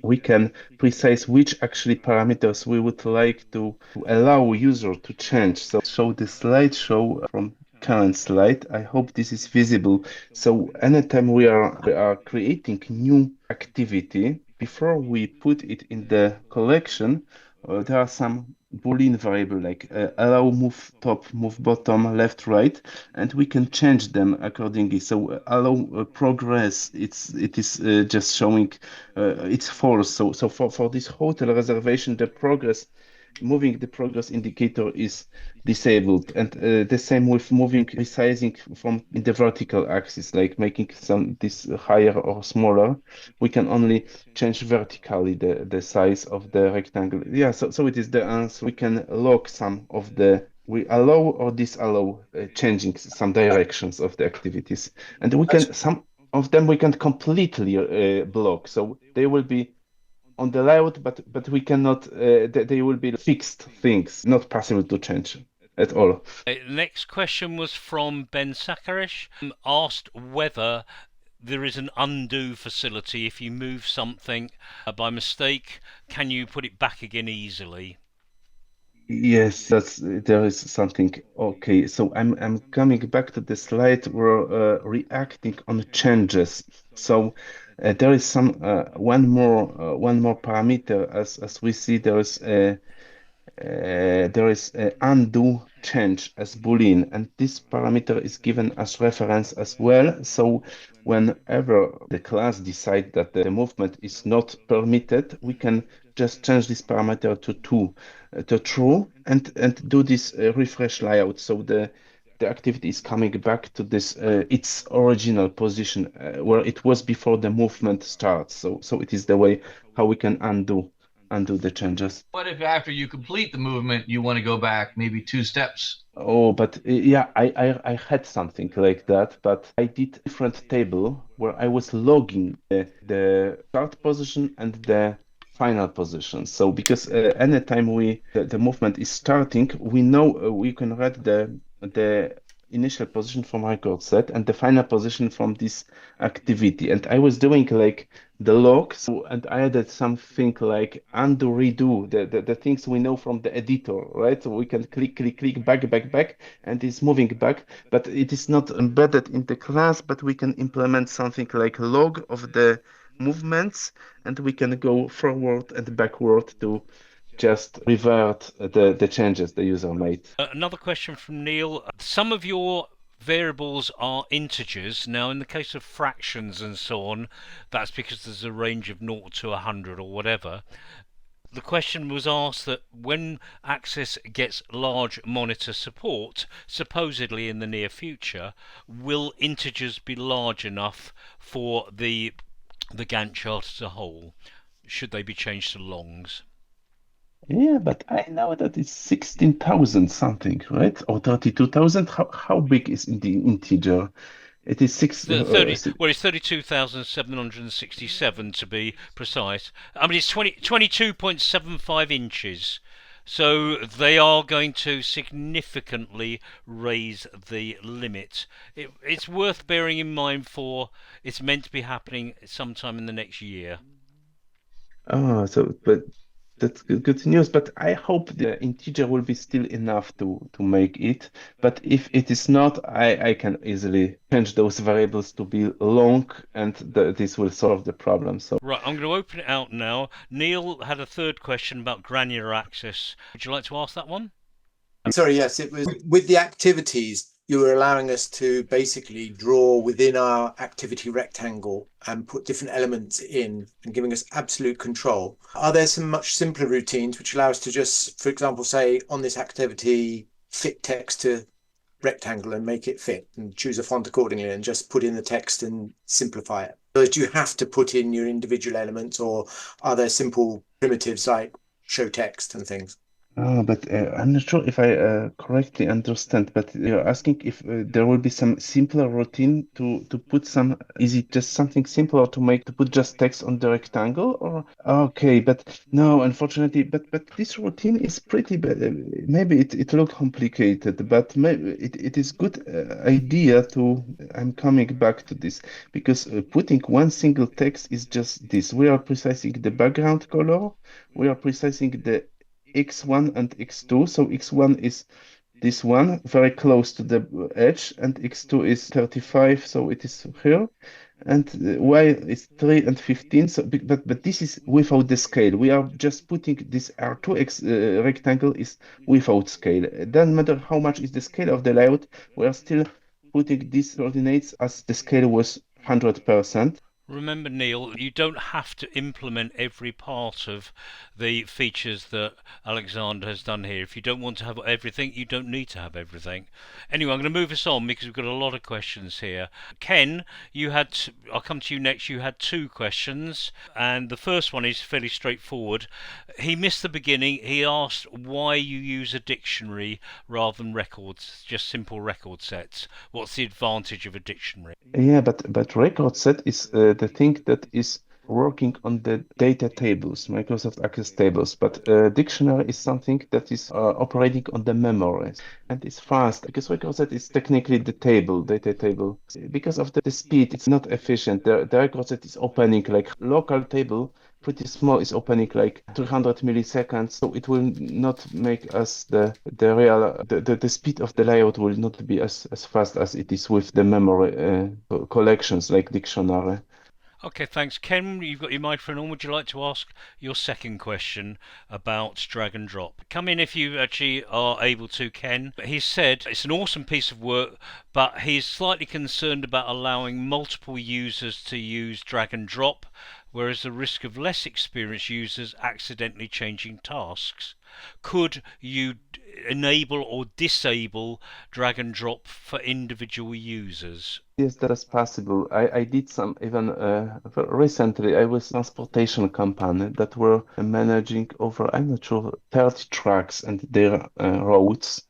we can precise which actually parameters we would like to allow user to change. So show the slideshow from current slide. I hope this is visible. So anytime we are creating new activity, before we put it in the collection, there are some Boolean variable like allow move top, move bottom, left, right, and we can change them accordingly. So allow progress, it is just showing it's false. So for this hotel reservation, the progress moving the progress indicator is disabled, and the same with moving resizing from in the vertical axis, like making some this higher or smaller. We can only change vertically the size of the rectangle. Yeah, so it is the answer. We can lock some of the we allow or disallow changing some directions of the activities, and we can some of them we can completely block, so they will be on the layout, but we cannot. They will be fixed things, not possible to change at all. Next question was from Ben Sakarish, asked whether there is an undo facility if you move something by mistake. Can you put it back again easily? Yes, there is something. Okay, so I'm coming back to the slide where reacting on changes. So there is some one more parameter as we see there is a undo change as boolean, and this parameter is given as reference as well. So whenever the class decide that the movement is not permitted, we can just change this parameter to true, and do this refresh layout. So the activity is coming back to this its original position where it was before the movement starts. So it is the way how we can undo the changes. What if after you complete the movement, you want to go back maybe 2 steps? Oh, but yeah, I had something like that, but I did different table where I was logging the start position and the final position. So because anytime the movement is starting, we know we can read the initial position from record set and the final position from this activity. And I was doing like the log, so and I added something like undo redo the things we know from the editor, right? So we can click back, and it's moving back, but it is not embedded in the class, but we can implement something like log of the movements, and we can go forward and backward to just revert the changes the user made. Another question from Neil. Some of your variables are integers. Now, in the case of fractions and so on, that's because there's a range of 0 to 100 or whatever. The question was asked that when Access gets large monitor support, supposedly in the near future, will integers be large enough for the Gantt chart as a whole? Should they be changed to longs? Yeah, but I know that it's 16,000 something, right? Or 32,000. How big is in the integer? It is Well, it's 32,767 to be precise. I mean, it's 22.75 inches. So they are going to significantly raise the limit. It's worth bearing in mind for it's meant to be happening sometime in the next year. Oh, so but That's good news, but I hope the integer will be still enough to make it. But if it is not, I can easily change those variables to be long, and this will solve the problem. So Right, I'm going to open it out now. Neil had a third question about granular access. Would you like to ask that one? Sorry, yes, it was with the activities. You were allowing us to basically draw within our activity rectangle and put different elements in and giving us absolute control. Are there some much simpler routines which allow us to just, for example, say on this activity, fit text to rectangle and make it fit and choose a font accordingly and just put in the text and simplify it? Or do you have to put in your individual elements, or are there simple primitives like show text and things? But I'm not sure if I correctly understand, but you're asking if there will be some simpler routine to put some, is it just something simpler to put just text on the rectangle, or okay, but no, unfortunately, but this routine is pretty bad. Maybe it look complicated, but maybe it is good idea to, I'm coming back to this, because putting one single text is just this. We are precising the background color, we are precising the x1 and x2. So x1 is this one very close to the edge, and x2 is 35, so it is here, and y is 3 and 15. So but this is without the scale. We are just putting this R2x rectangle is without scale. It doesn't matter how much is the scale of the layout, we are still putting these coordinates as the scale was 100%. Remember, Neil, you don't have to implement every part of the features that Alexander has done here. If you don't want to have everything, you don't need to have everything. Anyway, I'm going to move us on because we've got a lot of questions here. Ken, I'll come to you next. You had two questions, and the first one is fairly straightforward. He missed the beginning. He asked why you use a dictionary rather than records, just simple record sets. What's the advantage of a dictionary? Yeah, but record set is the thing that is working on the data tables, Microsoft Access tables. But dictionary is something that is operating on the memory, and it's fast because record set is technically the data table. Because of the speed, it's not efficient. The record set is opening like local table, pretty small, is opening like 300 milliseconds, so it will not make us the speed of the layout will not be as fast as it is with the memory collections like dictionary. Okay, thanks. Ken, you've got your microphone on. Would you like to ask your second question about drag and drop? Come in if you actually are able to, Ken. He said it's an awesome piece of work, but he's slightly concerned about allowing multiple users to use drag and drop, whereas the risk of less experienced users accidentally changing tasks. Could you enable or disable drag and drop for individual users? Yes, that is possible. I did some even recently. I was transportation company that were managing over, I'm not sure, 30 trucks and their routes.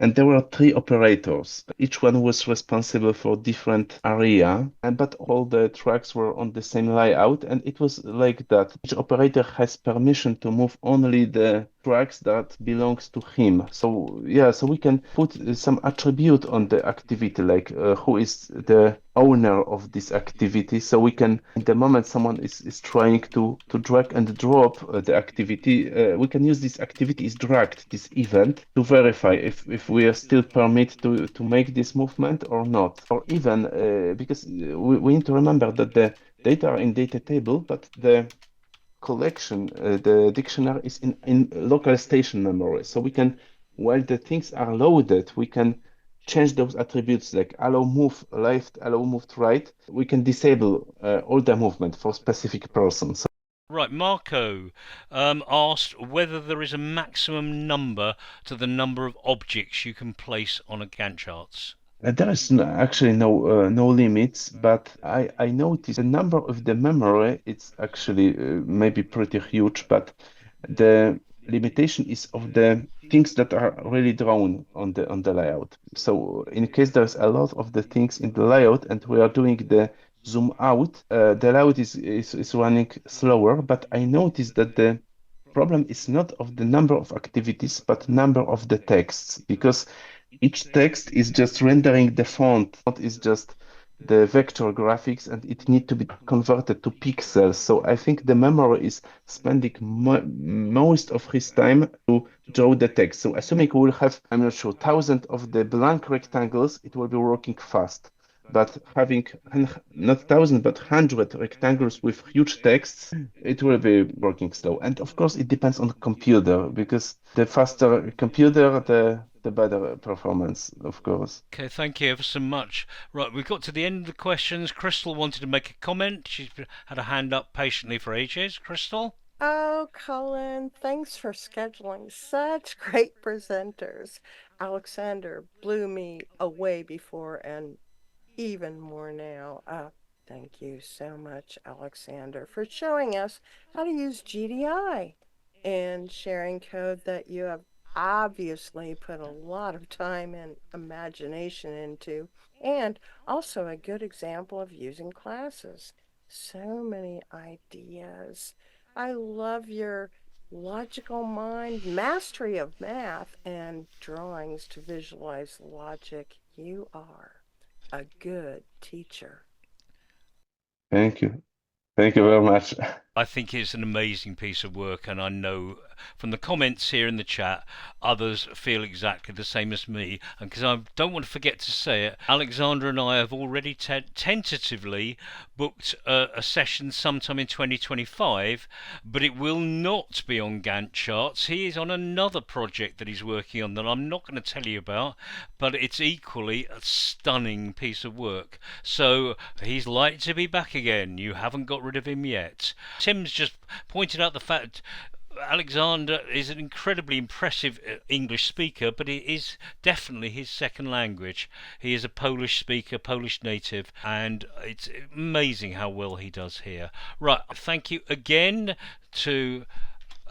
And there were three operators. Each one was responsible for different area, but all the trucks were on the same layout. And it was like that. Each operator has permission to move only the trucks that belongs to him. So yeah, so we can put some attribute on the activity, like who is the owner of this activity. So we can, in the moment someone is trying to drag and drop the activity, we can use this activity is dragged, this event, to verify if we are still permit to make this movement or not. Or even, because we need to remember that the data are in data table, but the collection, the dictionary is in local station memory. So we can, while the things are loaded, we can change those attributes like allow move left, allow move right. We can disable all the movement for specific persons. Right, Marco asked whether there is a maximum number to the number of objects you can place on a Gantt charts. There is actually no limits, but I noticed the number of the memory, it's actually maybe pretty huge, but the limitation is of the things that are really drawn on the layout. So in case there's a lot of the things in the layout and we are doing the zoom out, the layout is running slower, but I noticed that the problem is not of the number of activities, but number of the texts, because each text is just rendering the font. Font is just the vector graphics, and it need to be converted to pixels. So I think the memory is spending most of his time to draw the text. So assuming we will have, I'm not sure, thousands of the blank rectangles, it will be working fast. But having not thousand, but 100 rectangles with huge texts, it will be working slow. And of course, it depends on the computer, because the faster computer, the better performance, of course. Okay, thank you ever so much. Right, we've got to the end of the questions. Crystal wanted to make a comment. She's had a hand up patiently for ages. Crystal? Oh, Colin, thanks for scheduling such great presenters. Alexander blew me away before and even more now. Thank you so much, Alexander, for showing us how to use GDI and sharing code that you have obviously put a lot of time and imagination into, and also a good example of using classes. So many ideas. I love your logical mind, mastery of math, and drawings to visualize logic. You are a good teacher. Thank you. Thank you very much. I think it's an amazing piece of work, and I know from the comments here in the chat, others feel exactly the same as me. And because I don't want to forget to say it, Alexandra and I have already tentatively booked a session sometime in 2025, but it will not be on Gantt charts. He is on another project that he's working on that I'm not going to tell you about, but it's equally a stunning piece of work. So he's likely to be back again. You haven't got rid of him yet. Tim's just pointed out the fact Alexander is an incredibly impressive English speaker, but it is definitely his second language. He is a Polish speaker, Polish native, and it's amazing how well he does here. Right, thank you again to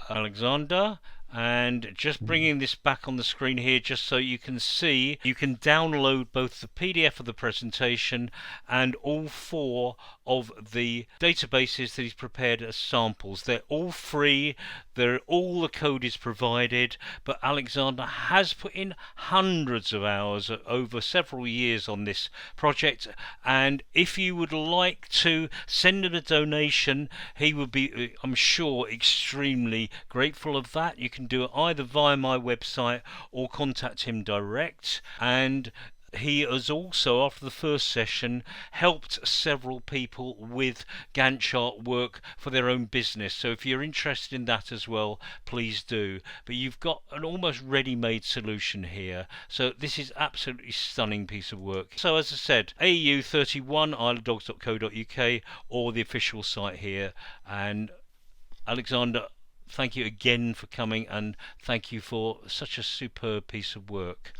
Alexander. And just bringing this back on the screen here just so you can see, you can download both the PDF of the presentation and all 4 of the databases that he's prepared as samples. They're all free, all the code is provided, but Alexander has put in hundreds of hours over several years on this project, and if you would like to send him a donation, he would be, I'm sure, extremely grateful of that. You can do it either via my website or contact him direct. And he has also, after the first session, helped several people with Gantt chart work for their own business. So if you're interested in that as well, please do. But you've got an almost ready-made solution here. So this is absolutely stunning piece of work. So as I said, AEU31, isleofdogs.co.uk, or the official site here. And Alexander, thank you again for coming, and thank you for such a superb piece of work.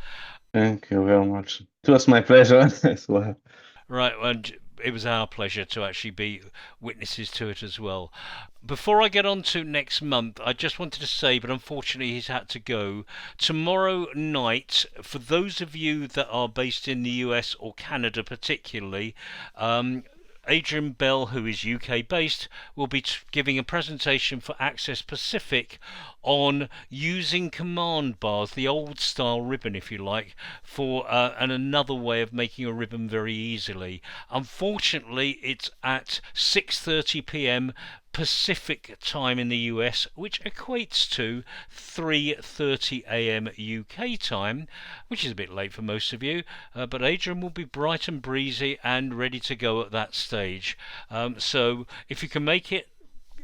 Thank you very much. It was my pleasure as well. Right, and it was our pleasure to actually be witnesses to it as well. Before I get on to next month, I just wanted to say, but unfortunately he's had to go, tomorrow night, for those of you that are based in the US or Canada particularly, Adrian Bell, who is UK based, will be giving a presentation for Access Pacific on using command bars, the old style ribbon if you like, for and another way of making a ribbon very easily. Unfortunately, it's at 6:30 p.m. Pacific time in the US, which equates to 3:30 a.m. UK time, which is a bit late for most of you, but Adrian will be bright and breezy and ready to go at that stage. So if you can make it,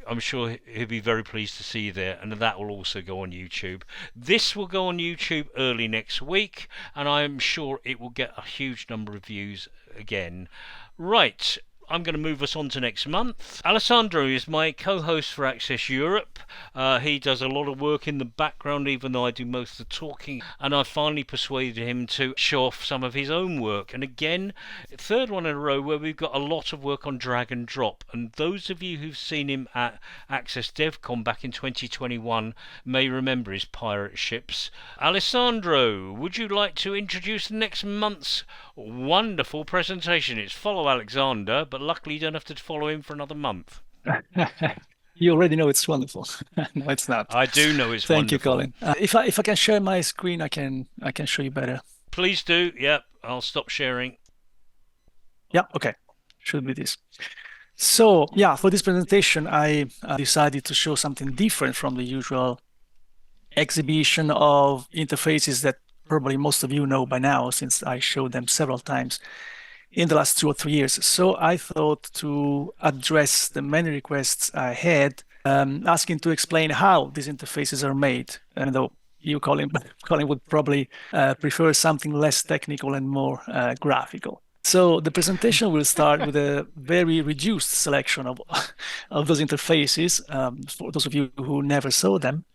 I'm sure he'll be very pleased to see you there, and that will also go on YouTube. This will go on YouTube early next week, and I'm sure it will get a huge number of views again. Right, I'm going to move us on to next month. Alessandro is my co-host for Access Europe. He does a lot of work in the background, even though I do most of the talking, and I finally persuaded him to show off some of his own work. And again, third one in a row where we've got a lot of work on drag and drop. And those of you who've seen him at Access DevCon back in 2021 may remember his pirate ships. Alessandro, would you like to introduce next month's wonderful presentation? It's follow Alexander, but luckily you don't have to follow him for another month. You already know it's wonderful. No, it's not. I do know it's Thank wonderful. you, Colin. If I can share my screen, I can show you better. Please do. Yep, I'll stop sharing. Yeah, okay, should be this. So yeah, for this presentation, I decided to show something different from the usual exhibition of interfaces that probably most of you know by now, since I showed them several times in the last 2 or 3 years. So I thought to address the many requests I had, asking to explain how these interfaces are made, and though you, Colin, Colin would probably prefer something less technical and more graphical. So the presentation will start with a very reduced selection of those interfaces, for those of you who never saw them.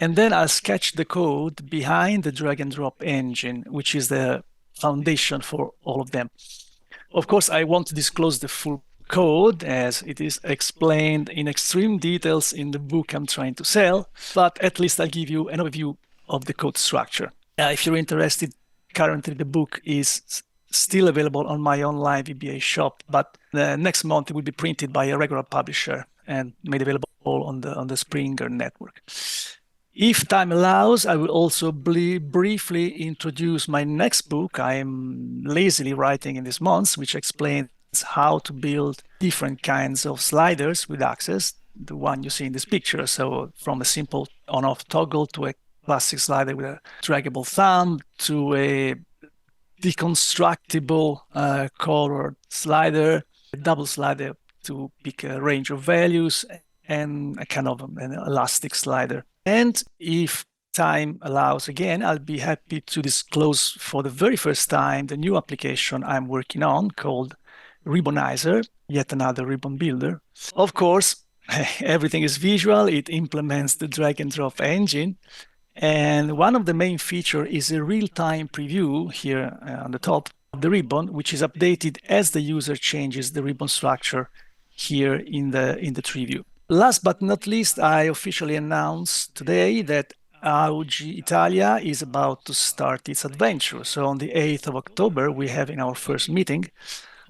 And then I'll sketch the code behind the drag and drop engine, which is the foundation for all of them. Of course, I won't disclose the full code as it is explained in extreme details in the book I'm trying to sell, but at least I'll give you an overview of the code structure. If you're interested, currently the book is still available on my online VBA shop, but next month it will be printed by a regular publisher and made available on the Springer network. If time allows, I will also briefly introduce my next book I'm lazily writing in this month, which explains how to build different kinds of sliders with access, the one you see in this picture. So from a simple on-off toggle to a classic slider with a draggable thumb to a deconstructible colored slider, a double slider to pick a range of values, and a kind of an elastic slider. And if time allows, again, I'll be happy to disclose for the very first time the new application I'm working on called Ribbonizer, yet another ribbon builder. Of course, everything is visual. It implements the drag and drop engine. And one of the main features is a real-time preview here on the top of the ribbon, which is updated as the user changes the ribbon structure here in the tree view. Last but not least, I officially announced today that AUG Italia is about to start its adventure. So on the 8th of October, we're having our first meeting,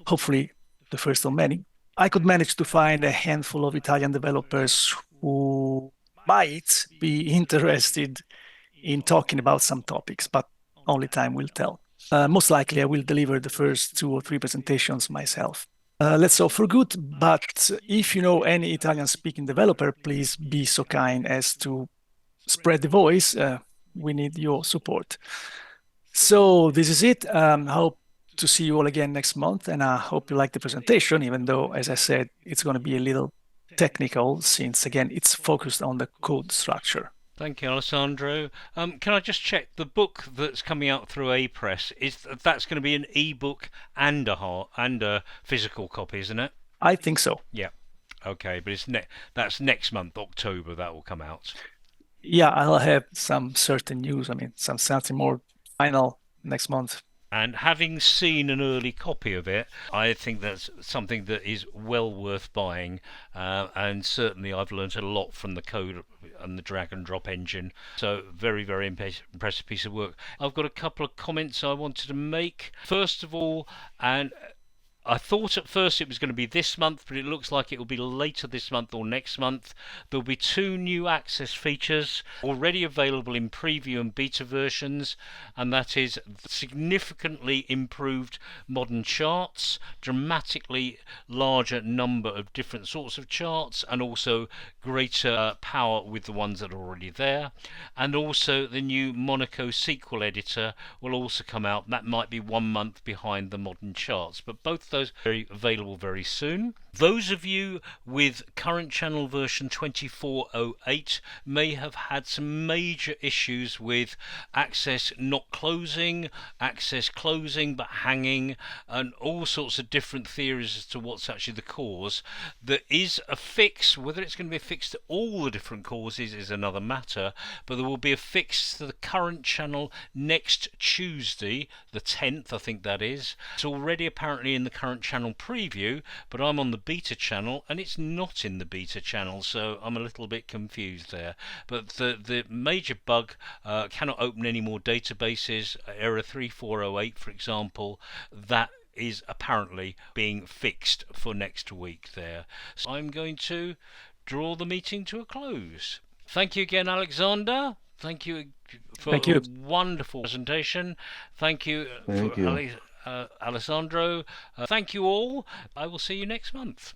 hopefully the first of many. I could manage to find a handful of Italian developers who might be interested in talking about some topics, but only time will tell. Most likely, I will deliver the first 2 or 3 presentations myself. Let's hope for good, but if you know any Italian-speaking developer, please be so kind as to spread the voice. We need your support. So this is it. Hope to see you all again next month, and I hope you like the presentation, even though, as I said, it's going to be a little technical since, again, it's focused on the code structure. Thank you, Alessandro. Can I just check the book that's coming out through A-Press? That's going to be an e-book and a physical copy, isn't it? I think so. Yeah. Okay, but that's next month, October. That will come out. Yeah, I'll have some certain news. I mean, something more final next month. And having seen an early copy of it, I think that's something that is well worth buying. And certainly I've learned a lot from the code and the drag and drop engine. So very, very impressive piece of work. I've got a couple of comments I wanted to make. First of all, and I thought at first it was going to be this month, but it looks like it will be later this month or next month. There'll be 2 new access features already available in preview and beta versions, and that is significantly improved modern charts, dramatically larger number of different sorts of charts, and also greater power with the ones that are already there. And also the new Monaco SQL editor will also come out. That might be 1 month behind the modern charts, but both those are available very soon. Those of you with current channel version 24.08 may have had some major issues with access not closing, access closing but hanging, and all sorts of different theories as to what's actually the cause. There is a fix. Whether it's going to be a fix to all the different causes is another matter, but there will be a fix to the current channel next Tuesday, the 10th, I think that is. It's already apparently in the current channel preview, but I'm on the beta channel and it's not in the beta channel, so I'm a little bit confused there. But the major bug, cannot open any more databases, error 3408 for example, that is apparently being fixed for next week there. So I'm going to draw the meeting to a close. Thank you again, Alexander. Thank you for a wonderful presentation. Thank you, Alessandro. Thank you all. I will see you next month.